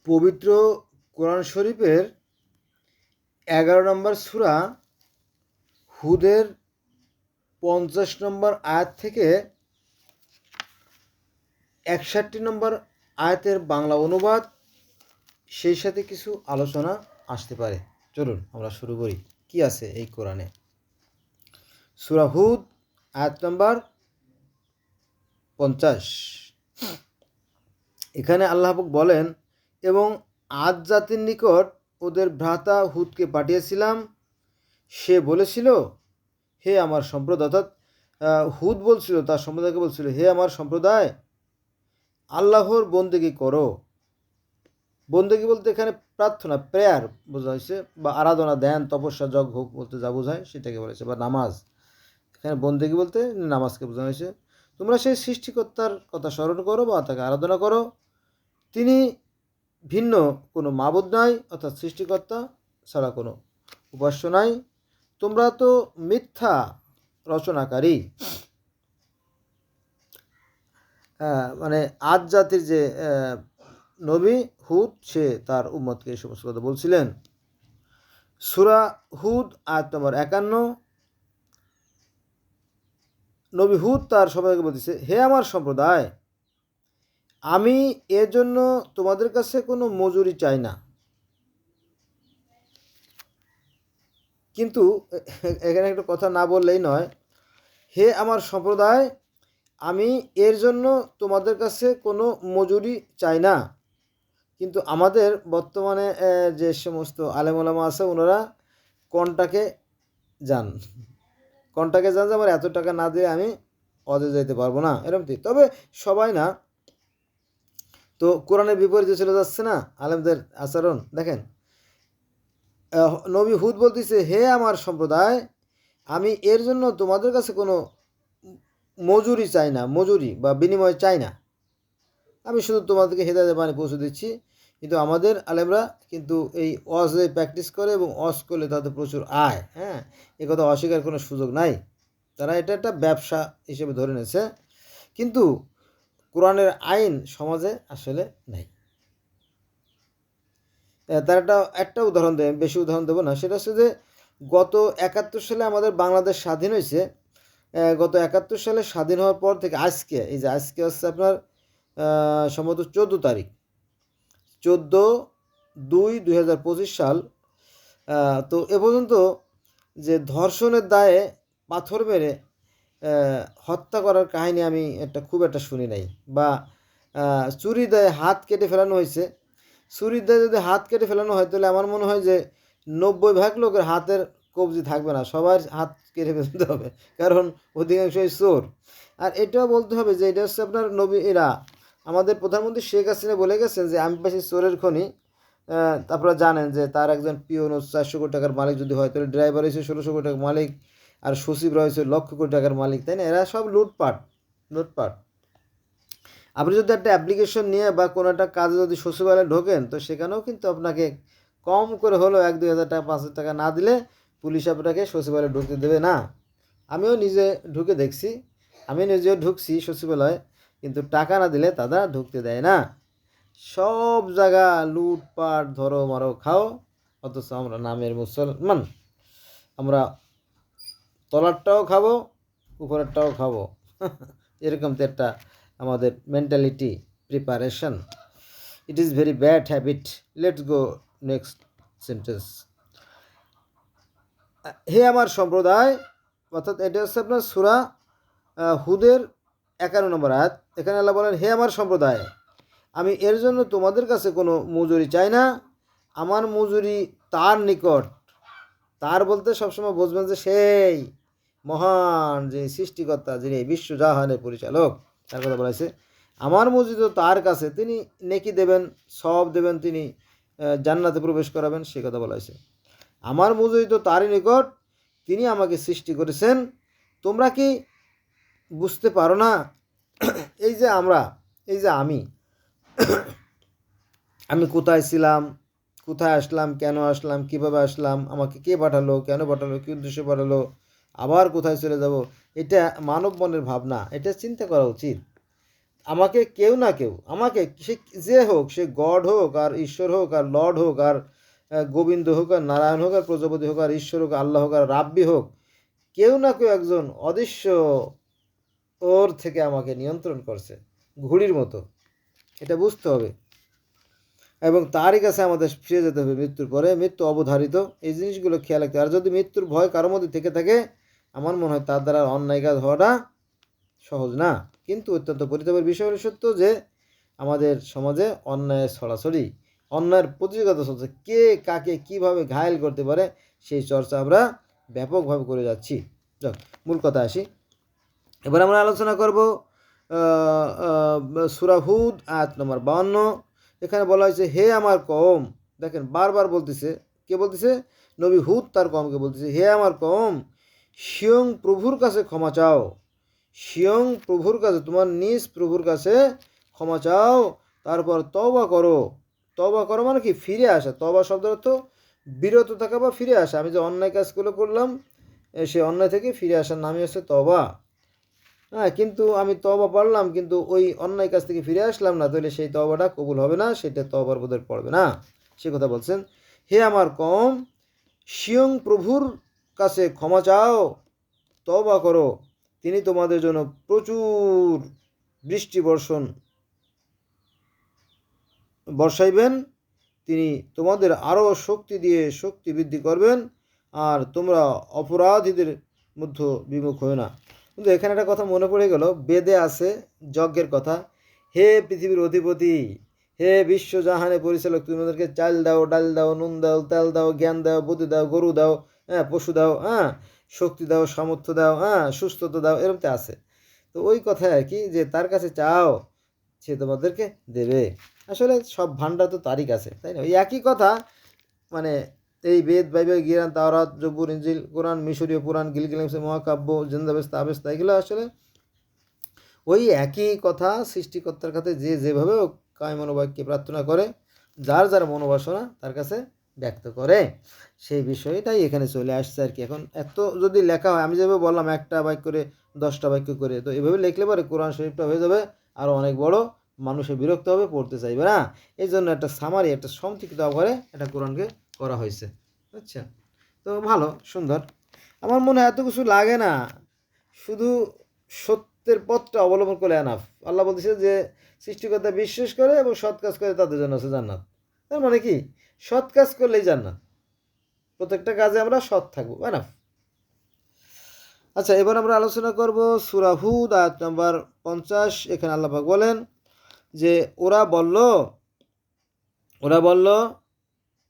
পবিত্র কোরআন শরীফের 11 নম্বর সূরা হুদের 50 নম্বর আয়াত থেকে 61 নম্বর আয়াতের বাংলা অনুবাদ, সেই সাথে কিছু আলোচনা আসতে পারে। চলুন আমরা শুরু করি। কি আছে এই কোরআনে? সূরা হুদ আয়াত নম্বর 50। এখানে আল্লাহ পাক বলেন, এবং আদ জাতির নিকট ওদের ভ্রাতা হুদকে পাঠিয়েছিলাম। সে বলেছিল, হে আমার সম্প্রদায়, অর্থাৎ হুদ বলছিল, তার সম্প্রদায়কে বলছিল, হে আমার সম্প্রদায়, আল্লাহর বন্দেগী করো। বন্দেগী বলতে এখানে প্রার্থনা, প্রেয়ার বোঝা হয়েছে, বা আরাধনা, ধ্যান, তপস্যা, যজ্ঞ বলতে যা বোঝায় সেটাকে বলেছে, বা নামাজ। এখানে বন্দেগী বলতে নামাজকে বোঝানো হয়েছে। তোমরা সেই সৃষ্টিকর্তার কথা স্মরণ করো বা তাকে আরাধনা করো। তিনি ভিন্ন কোনো মাবুদ নাই, অর্থাৎ সৃষ্টিকর্তা ছাড়া কোনো উপাস্য নাই। তোমরা তো মিথ্যা রচনাকারী। মানে আদ জাতির যে নবী হুদ, সে তার উম্মতকে এই সমস্ত কথা বলছিলেন। সূরা হুদ আয়াত নম্বর 51। নবী হুদ তার সবাইকে বলতেছে, হে আমার সম্প্রদায়, আমি এর জন্য তোমাদের কাছে কোনো মজুরি চাই না। কিন্তু এখানে একটা কথা না বললেই নয়। হে আমার সম্প্রদায়, আমি এর জন্য তোমাদের কাছে কোনো মজুরি চাই না। কিন্তু আমাদের বর্তমানে যে সমস্ত আলেম ওলামা আছে, ওনারা কন্টাকে যান যে আমার এত টাকা না দিয়ে আমি অজে যেতে পারবো না, এরকম। তবে সবাই না। তো কোরআনের বিপরীতে চলে যাচ্ছে না আলেমদের আচরণ। দেখেন, নবী হুদ বলতেছে, হে আমার সম্প্রদায়, আমি এর জন্য তোমাদের কাছে কোনো মজুরি চাই না, মজুরি বা বিনিময় চাই না। আমি শুধু তোমাদেরকে হেদায়েতের বাণী পৌঁছে দিচ্ছি। কিন্তু আমাদের আলেমরা কিন্তু এই ওয়াজে প্র্যাকটিস করে, এবং ওয়াজ করলে তাদের প্রচুর আয়। হ্যাঁ, এ কথা অস্বীকার কোনো সুযোগ নাই। তারা এটা একটা ব্যবসা হিসেবে ধরে নিয়েছে। কিন্তু কোরআনের আইন সমাজে আসলে নেই। তার একটা উদাহরণ দেয়, বেশি উদাহরণ দেবো না। সেটা হচ্ছে যে গত 71 সালে আমাদের বাংলাদেশ স্বাধীন হয়েছে। গত 71 সালে স্বাধীন হওয়ার পর থেকে আজকে, এই যে আজকে হচ্ছে আপনার সম্ভবত 14 তারিখ, 14/2/2025 সাল। তো এ পর্যন্ত যে ধর্ষণের দায়ে পাথর মেরে হত্যা করার কাহিনী আমি খুব একটা শুনি নাই। বা চুরির দায়ে হাত কেটে ফেলানো হয়েছে। চুরির দায়ে যদি হাত কেটে ফেলানো হয়, তাহলে আমার মনে হয় যে 90% লোকের হাতের কবজি থাকবে না, সবার হাত কেটে ফেলতে হবে, কারণ অধিকাংশই চোর। আর এটাও বলতে হবে যে এটা হচ্ছে আপনার নবীরা, আমাদের প্রধানমন্ত্রী শেখ হাসিনা বলে গেছেন যে আমি পাশে চোরের খনি। আপনারা জানেন যে তার একজন পিওন 400 কোটি টাকার মালিক যদি হয়, তাহলে ড্রাইভার হয়েছে 1600 কোটি টাকার মালিক, আর সচিবরা হয়েছে লক্ষ কোটি টাকার মালিক, তাই না? এরা সব লুটপাট। আপনি যদি একটা অ্যাপ্লিকেশন নিয়ে বা কোনো একটা কাজে যদি সচিবালয়ে ঢোকেন, তো সেখানেও কিন্তু আপনাকে কম করে হলেও 1-2 হাজার টাকা, 5,000 টাকা না দিলে পুলিশ আপনাকে সচিবালয়ে ঢুকতে দেবে না। আমিও নিজে ঢুকে দেখছি, আমি নিজেও ঢুকছি সচিবালয়ে, কিন্তু টাকা না দিলে তারা ঢুকতে দেয় না। সব জায়গা লুটপাট, ধরো মারো খাও। অথচ আমরা নামের মুসলমান, আমরা তলারটাও খাবো, উপরেরটাও খাবো। এরকম তো একটা আমাদের mentality, preparation. It is very bad habit. Let's go next sentence. হে আমার সম্প্রদায়, অর্থাৎ এটা হচ্ছে আপনার সূরা হুদের 51 নম্বর আয়াত। এখানে আল্লাহ বলেন, হে আমার সম্প্রদায়, আমি এর জন্য তোমাদের কাছে কোনো মজুরি চাই না। আমার মজুরি তার নিকট। তার বলতে সবসময় বুঝবেন যে সেই মহান যিনি সৃষ্টিকর্তা, যিনি বিশ্বজাহানের পরিচালক, তার কথা বলেছে। আমার মজুরি তো তার কাছে, তিনি নেকি দেবেন, সব দেবেন, তিনি জান্নাতে প্রবেশ করাবেন, সে কথা বলা হয়েছে। আমার মজুরি তো তারই নিকট, তিনি আমাকে সৃষ্টি করেছেন। তোমরা কি বুঝতে পারো না? এই যে আমরা, এই যে আমি কোথায় ছিলাম, কোথায় আসলাম, কেন আসলাম, কিভাবে আসলাম, আমাকে কে পাঠালো, কেন পাঠালো, কী উদ্দেশ্যে পাঠালো, আবার কোথায় চলে যাব, এটা মানব মনের ভাবনা। এটা চিন্তা করা উচিত। আমাকে কেউ না কেউ, আমাকে সে যে হোক, সে গড হোক আর ঈশ্বর হোক আর লর্ড হোক আর গোবিন্দ হোক আর নারায়ণ হোক আর প্রজাপতি হোক আর ঈশ্বর হোক আল্লাহ হোক আর রাব্বি হোক, কেউ না কেউ একজন অদৃশ্য ওর থেকে আমাকে নিয়ন্ত্রণ করছে ঘুড়ির মতো, এটা বুঝতে হবে। এবং তারই কাছে আমাদের ফিরে যেতে হবে মৃত্যুর পরে। মৃত্যু অবধারিত, এই জিনিসগুলো খেয়াল রাখতে। আর যদি মৃত্যুর ভয় কারোর মধ্যে থেকে থাকে, আমার মনে হয় তার দ্বারা অন্যায় কাজ হওয়াটা সহজ না। কিন্তু অত্যন্ত পরিতাপের বিষয় হলো সত্য যে আমাদের সমাজে অন্যায়ের ছড়াছড়ি, অন্যায়ের প্রতিযোগিতা চলছে, কে কাকে কিভাবে ঘায়েল করতে পারে সেই চর্চা আমরা ব্যাপকভাবে করে যাচ্ছি। যাক, মূল কথা আসি। এবার আমরা আলোচনা করব সূরা হুদ আয়াত নম্বর 52। এখানে বলা হয়েছে, হে আমার কওম। দেখেন বারবার বলতেছে, কে বলতেছে? নবী হুদ তার কওমকে বলতেছে, হে আমার কওম, স্বয়ং প্রভুর কাছে ক্ষমা চাও, স্বয়ং প্রভুর কাছে, তোমার নিজ প্রভুর কাছে ক্ষমা চাও, তারপর তওবা করো। তওবা করো মানে কি? ফিরে আসা। তওবা শব্দের অর্থ বিরত থাকা বা ফিরে আসা। আমি যে অন্যায় কাজগুলো করলাম, সে অন্যায় থেকে ফিরে আসার নামই হচ্ছে তওবা। হ্যাঁ, কিন্তু আমি তওবা পড়লাম কিন্তু ওই অন্যায় কাজ থেকে ফিরে আসলাম না, তাহলে সেই তওবাটা কবুল হবে না, সেটা তওবার বোধে পড়বে না। সে কথা বলছেন, হে আমার কওম, স্বয়ং প্রভুর কাছে ক্ষমা চাও, তওবা করো, তিনি তোমাদের জন্য প্রচুর বৃষ্টি বর্ষাইবেন, তিনি তোমাদের আরও শক্তি দিয়ে শক্তি বৃদ্ধি করবেন, আর তোমরা অপরাধীদের মধ্যে বিমুখ হয় না। কিন্তু এখানে একটা কথা মনে পড়ে গেল, বেদে আছে যজ্ঞের কথা। হে পৃথিবীর অধিপতি, হে বিশ্বজাহানের পরিচালক, তুমি আমাদেরকে চাল দাও, ডাল দাও, নুন দাও, তেল দাও, জ্ঞান দাও, বুদ্ধি দাও, গরু দাও, হ্যাঁ, পশু দাও, হ্যাঁ, শক্তি দাও, সামর্থ্য দাও, হ্যাঁ, সুস্থতা দাও, এরকম আছে। তো ওই কথায় আর কি, যে তার কাছে চাও, সে তোমাদেরকে দেবে। আসলে সব ভান্ডার তো তারই কাছে, তাই না? ওই একই কথা, মানে এই বেদ, বাইবেল, গিরান, তাওরাত, জবুর, ইনজিল, কোরআন, মিশরীয় পুরাণ, গিলগিলাম, মহাকাব্য, জিন্দাবেস্তা, আবেস্তা, এগুলো আসলে ওই একই কথা সৃষ্টিকর্তার কাছে যে যেভাবে কায় মনোবাক্যে প্রার্থনা করে, যার যার মনোবাসনা তার কাছে ব্যক্ত করে, সেই বিষয়টাই এখানে চলে আসছে আর কি। এখন এত যদি লেখা হয়, আমি যেভাবে বললাম একটা বাক্য করে 10টা বাক্য করে, তো এভাবে লিখলে পরে কোরআন শরীফটা হয়ে যাবে আরও অনেক বড়, মানুষের বিরক্ত হবে, পড়তে চাইবে না। এই জন্য একটা সামারি, একটা সংক্ষিপ্ত আকারে একটা কোরআনকে করা হয়েছে। আচ্ছা, তো ভালো, সুন্দর। আমার মনে হয় এত কিছু লাগে না, শুধু সত্যের পথটা অবলম্বন করে এনাফ। আল্লাহ বলতেছে যে সৃষ্টিকর্তা বিশ্বাস করে এবং সৎ কাজ করে তাদের জন্য আছে জান্নাত। তার মানে কি? সৎ কাজ করলেই জান্নাত। প্রত্যেকটা কাজে আমরা সৎ থাকবো, এনাফ। আচ্ছা, এবার আমরা আলোচনা করব সূরা হুদ আয়াত নম্বর 50। এখানে আল্লাহ পাক বলেন যে ওরা বলল,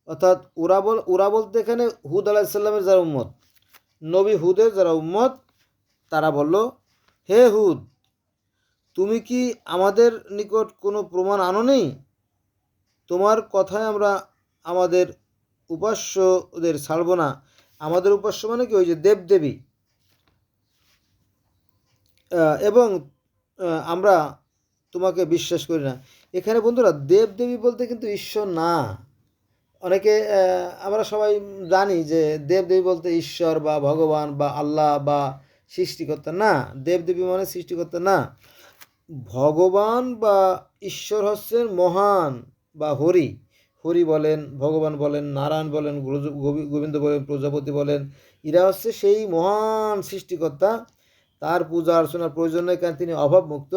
অর্থাৎ ওরা বলতে এখানে হুদ আলাইহিস সালামের যারা উম্মত, নবী হুদের যারা উম্মত, তারা বলল, হে হুদ, তুমি কি আমাদের নিকট কোনো প্রমাণ আনোনি? তোমার কথায় আমরা আমাদের উপাস্যদের ছাড়ব না। আমাদের উপাস্য মানে কি? ওই যে দেবদেবী, এবং আমরা তোমাকে বিশ্বাস করি না। এখানে বন্ধুরা, দেবদেবী বলতে কিন্তু ঈশ্বর না। অনেকে আমরা সবাই জানি যে দেবদেবী বলতে ঈশ্বর বা ভগবান বা আল্লাহ বা সৃষ্টিকর্তা না। দেবদেবী মানে সৃষ্টিকর্তা না। ভগবান বা ঈশ্বর হচ্ছেন মহান বা হরি। হরি বলেন, ভগবান বলেন, নারায়ণ বলেন, গোবিন্দ বলেন, প্রজাপতি বলেন, এরা হচ্ছে সেই মহান সৃষ্টিকর্তা। তার পূজা অর্চনার প্রয়োজন নেই, কারণ তিনি অভাবমুক্ত।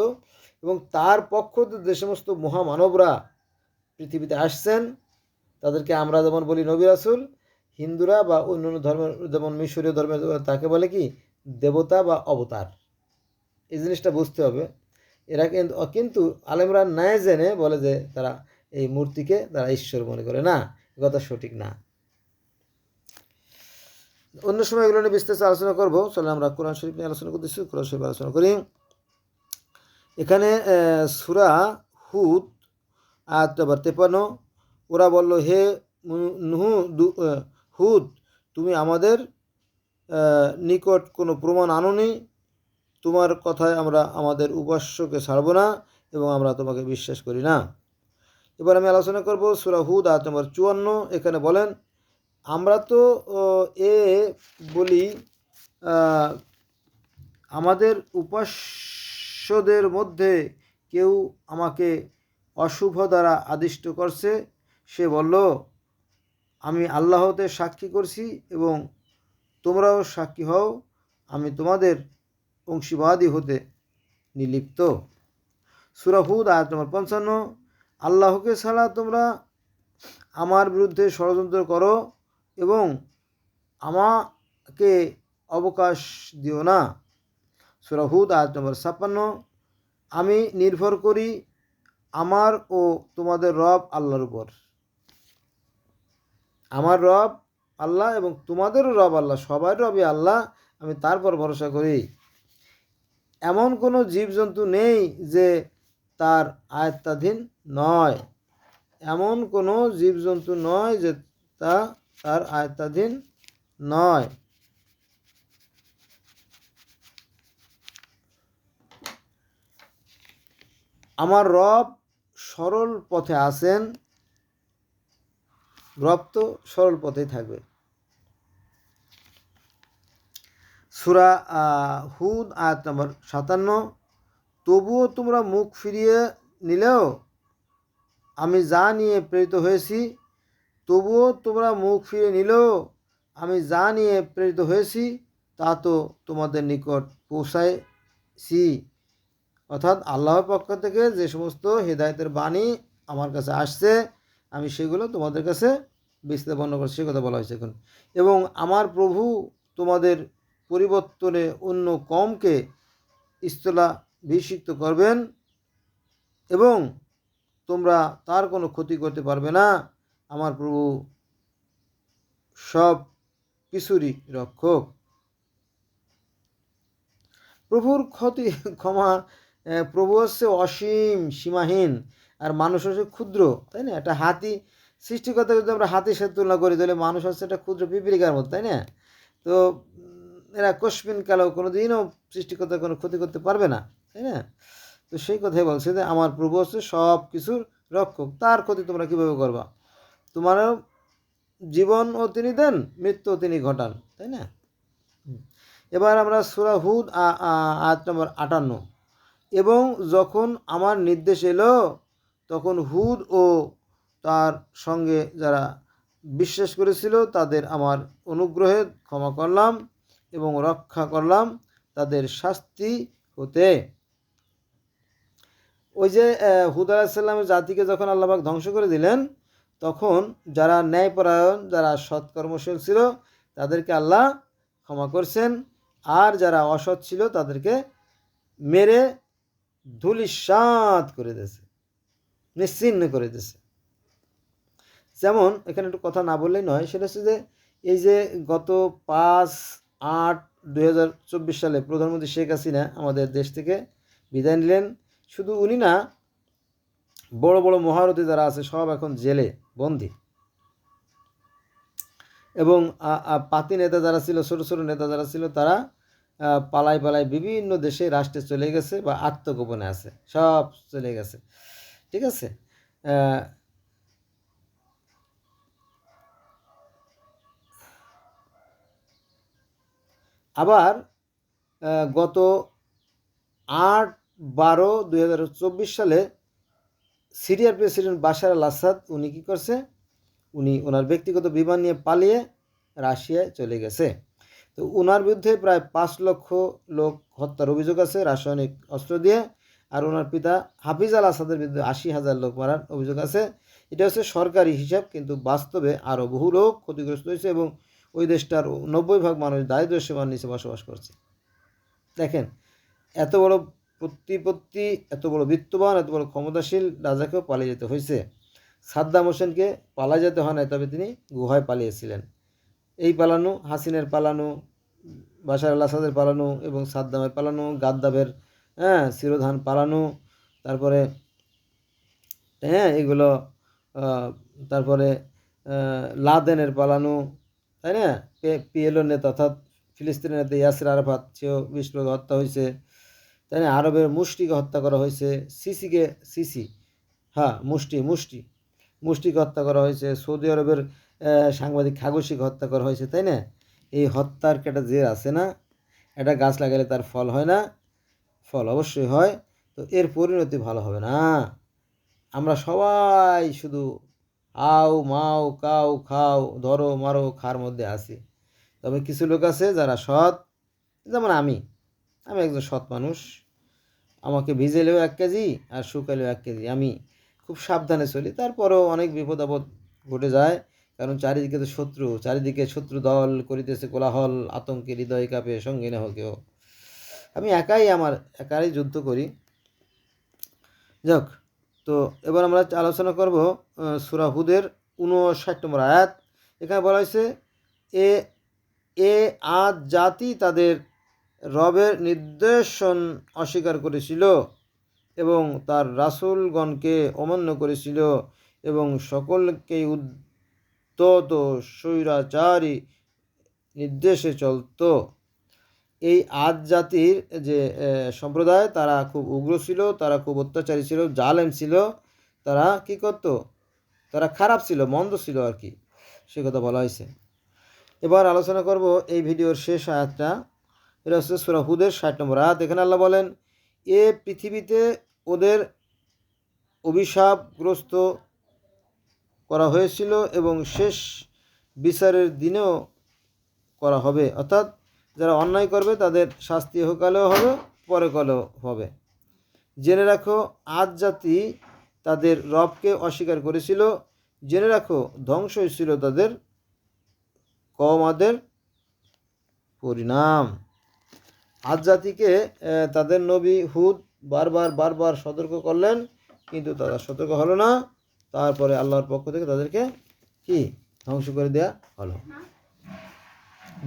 এবং তার পক্ষ থেকে যে সমস্ত মহামানবরা পৃথিবীতে আসছেন, তাদেরকে আমরা যেমন বলি নবী রাসূল, হিন্দুরা বা অন্যান্য ধর্মের যেমন মিশরীয় ধর্মের তাকে বলে কি? দেবতা বা অবতার। এই জিনিসটা বুঝতে হবে। এরা কিন্তু আলেমরা ন্যায় জেনে বলে যে তারা এই মূর্তিকে তারা ঈশ্বর মনে করে না, কথা সঠিক না। অন্য সময় এগুলো নিয়ে বিস্তারিত আলোচনা করবো। চলে আমরা কোরআন শরীফ নিয়ে আলোচনা করতেছি, কোরআন শরীফ আলোচনা করি। এখানে সূরা হুদ আয়াত নম্বর 53। ওরা বলল, হে হুদ, তুমি আমাদের নিকট কোনো প্রমাণ আনোনি, তোমার কথায় আমরা আমাদের উপাস্যকে ছাড়ব না এবং আমরা তোমাকে বিশ্বাস করি না। এবার আমি আলোচনা করব সূরা হুদ আয়াত নম্বর 54। এখানে বলেন, আমরা তো বলি, আমাদের উপাস্যদের মধ্যে কেউ আমাকে অশুভ দ্বারা আদিষ্ট করছে, সে বলল, আমি আল্লাহতে সাক্ষী করছি এবং তোমরাও সাক্ষী হও, আমি তোমাদের অংশীবাদী হতে নিলিপ্ত। সূরা হুদ আয়াত নম্বর 55। আল্লাহকে ছাড়া তোমরা আমার বিরুদ্ধে ষড়যন্ত্র করো এবং আমাকে অবকাশ দিও না। সূরা হুদ আয়াত নম্বর 56। আমি নির্ভর করি আমার ও তোমাদের রব আল্লাহর উপর। আমার রব আল্লাহ এবং তোমাদেরও রব আল্লাহ, সবার রবই আল্লাহ, আমি তারপর ভরসা করি। এমন কোনো জীবজন্তু নেই যে তার আয়ত্তাধীন নয়, এমন কোনো জীবজন্তু নয় যে তার আয়ত্তাধীন নয়। আমার রব সরল পথে আছেন, রব তো সরল পথেই থাকবে। সূরা হুদ আয়াত নম্বর 57। তবুও তোমরা মুখ ফিরিয়ে নিলেও আমি যা নিয়ে প্রেরিত হয়েছি, তবুও তোমরা মুখ ফিরিয়ে নিলেও আমি যা নিয়ে প্রেরিত হয়েছি তা তো তোমাদের নিকট পৌঁছাইছি। অর্থাৎ আল্লাহর পক্ষ থেকে যে সমস্ত হেদায়েতের বাণী আমার কাছে আসছে, আমি সেগুলো তোমাদের কাছে বিস্তাপন করছি, সে কথা বলা হয়েছে এখন। এবং আমার প্রভু তোমাদের পরিবর্তনে অন্য কওমকে স্থলাভিষিক্ত করবেন এবং তোমরা তার কোনো ক্ষতি করতে পারবে না। আমার প্রভু সব কিছুরই রক্ষক। প্রভুর ক্ষমা, প্রভু হচ্ছে অসীম, সীমাহীন, আর মানুষ হচ্ছে ক্ষুদ্র, তাই না? একটা হাতি সৃষ্টিকর্তা যদি আমরা হাতির সাথে তুলনা করি, তাহলে মানুষ হচ্ছে একটা ক্ষুদ্র পিপিলিকার মতো, তাই না? তো এরা কস্মিন কালেও কোনো দিনও সৃষ্টিকর্তার কোনো ক্ষতি করতে পারবে না, তাই না? তো সেই কথাই বলছে যে আমার প্রভু হচ্ছে সব কিছুর রক্ষক, তার ক্ষতি তোমরা কীভাবে করবা? তোমারও জীবনও তিনি দেন, মৃত্যুও তিনি ঘটান, তাই না? এবার আমরা সূরা হুদ আয়াত নম্বর 58। এবং যখন আমার নির্দেশ এলো তখন হুদ ও তার সঙ্গে যারা বিশ্বাস করেছিল তাদের আমার অনুগ্রহে ক্ষমা করলাম এবং রক্ষা করলাম তাদের শাস্তি হতে। ওই যে হুদ আলাইহিস সালামের জাতিকে যখন আল্লাহ পাক ধ্বংস করে দিলেন, তখন যারা ন্যায়পরায়ণ, যারা সৎকর্মশীল ছিল তাদেরকে আল্লাহ ক্ষমা করছেন, আর যারা অসৎ ছিল তাদেরকে মেরে ধূলিসাৎ করে দিয়েছে, নিশ্চিহ্ন করে দিয়েছে। যেমন এখানে একটু কথা না বললেই নয়, সেটা হচ্ছে যে এই যে গত 5/8/2024 সালে প্রধানমন্ত্রী শেখ হাসিনা আমাদের দেশ থেকে বিদায় নিলেন। শুধু উনি না, বড় বড় মহারথী যারা আছে সব এখন জেলে বন্দী, এবং পাতি নেতা যারা ছিল, ছোটো ছোটো নেতা যারা ছিল, তারা পালায় পালায় বিভিন্ন দেশে রাষ্ট্রে চলে গেছে বা আত্মগোপনে আছে, সব চলে গেছে, ঠিক আছে? আবার গত 8/12/2024 সালে সিরিয়ার প্রেসিডেন্ট বাশার আল আসাদ উনি কী করছে, উনি ওনার ব্যক্তিগত বিমান নিয়ে পালিয়ে রাশিয়ায় চলে গেছে। তো ওনার বিরুদ্ধে প্রায় 5 লক্ষ লোক হত্যার অভিযোগ আছে রাসায়নিক অস্ত্র দিয়ে, আর ওনার পিতা হাফিজ আল আসাদের বিরুদ্ধে 80,000 লোক মারার অভিযোগ আছে। এটা হচ্ছে সরকারি হিসাব, কিন্তু বাস্তবে আরও বহু লোক ক্ষতিগ্রস্ত হয়েছে এবং ওই দেশটার 90% মানুষ দারিদ্র্য সীমার নিচে বসবাস করছে। দেখেন, এত বড় প্রতিপত্তি, এত বড় বিত্তবান, এত বড় ক্ষমতাশীল রাজাকেও পালিয়ে যেতে হয়েছে। সাদ্দাম হোসেনকে পালিয়ে যেতে হয় না, তবে তিনি গুহায় পালিয়েছিলেন। এই পালানো, হাসিনের পালানো, বাশার আল আসাদের পালানো এবং সাদ্দামের পালানো, গাদ্দাফের শিরোধান পালানো, তারপরে এগুলো, তারপরে লাদেনের পালানো, তাই না? পিএলও নেতা অর্থাৎ ফিলিস্তিনের নেতা ইয়াসির আরাফাত, সেও বিস্ফোরক হত্যা হয়েছে, তাই না? আরবের মুষ্টিকে হত্যা করা হয়েছে, মুষ্টিকে হত্যা করা হয়েছে, সৌদি আরবের সাংবাদিক খাগোশিকে হত্যা করা হয়েছে, তাই না? এই হত্যার একটা জের আছে না, এটা গাছ লাগালে তার ফল হয় না, ফল অবশ্যই হয়। তো তো এর পরিণতি ভালো হবে না। আমরা সবাই শুধু আও মাও কাও খাও ধরো মারো খার মধ্যে আছি। তবে কিছু লোক আছে যারা সৎ, যেমন আমি একজন সৎ মানুষ। আমাকে ভিজেলেও 1 কেজি আর শুকালেও 1 কেজি, আমি খুব সাবধানে চলি। তারপরেও অনেক বিপদ আপদ ঘটে যায়, কারণ চারিদিকে তো শত্রু, চারিদিকে শত্রু দল করিতেছে কোলাহল, আতঙ্কে হৃদয় কাঁপে, সঙ্গে না কেউ। আমি একাই যুদ্ধ করি। যাক, তো এবার আমরা আলোচনা করব সূরা হুদের 59 নম্বর আয়াত। এখানে বলা হয়েছে এ এ আদ জাতি তাদের রবের নির্দেশন অস্বীকার করেছিল এবং তার রাসূলগণকে অমান্য করেছিল এবং সকলকেই উদ্ধত স্বৈরাচারী নির্দেশে চলত। এই আদ জাতির যে সম্প্রদায়, তারা খুব উগ্র ছিল, তারা খুব অত্যাচারী ছিল, জালেম ছিল। তারা কি করত? তারা খারাপ ছিল, মন্দ ছিল আর কি, সে কথা বলা হয়েছে। এবার আলোচনা করব এই ভিডিওর শেষ আয়াতটা। এটা হচ্ছে সূরা হুদের 60 নম্বর আয়াত। এখানে আল্লাহ বলেন, এ পৃথিবীতে ওদের অভিশাপগ্রস্ত করা হয়েছিল এবং শেষ বিচারের দিনেও করা হবে। অর্থাৎ যারা অন্যায় করবে তাদের শাস্তি ইহকালেও হবে, পরকালেও হবে। জেনে রাখো, আদ জাতি তাদের রবকে অস্বীকার করেছিল। জেনে রাখো, ধ্বংসই ছিল তাদের কওমাদের পরিণাম। আদ জাতিকে তাদের নবী হুদ বারবার সতর্ক করলেন, কিন্তু তারা সতর্ক হলো না। তারপরে আল্লাহর পক্ষ থেকে তাদেরকে কি ধ্বংস করে দেওয়া হলো।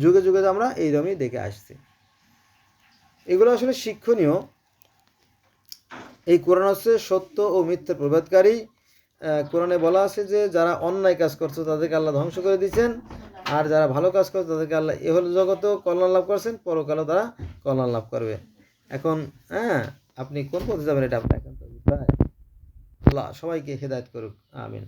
যুগে যুগে আমরা এইরকমই দেখে আসছি। এগুলো আসলে শিক্ষণীয়। এই কোরআন হচ্ছে সত্য ও মিথ্যার প্রভেদকারী। কোরআনে বলা আছে যে যারা অন্যায় কাজ করছে তাদেরকে আল্লাহ ধ্বংস করে দিয়েছেন, আর যারা ভালো কাজ করছে তাদেরকে আল্লাহ ইহল জগতেও কল্যাণ লাভ করছেন, পরকালেও তারা কল্যাণ লাভ করবে। এখন আপনি কোন পথে যাবেন এটা আপনার একান্ত বিষয়। আল্লাহ সবাইকে হেদায়েত করুক, আমিন।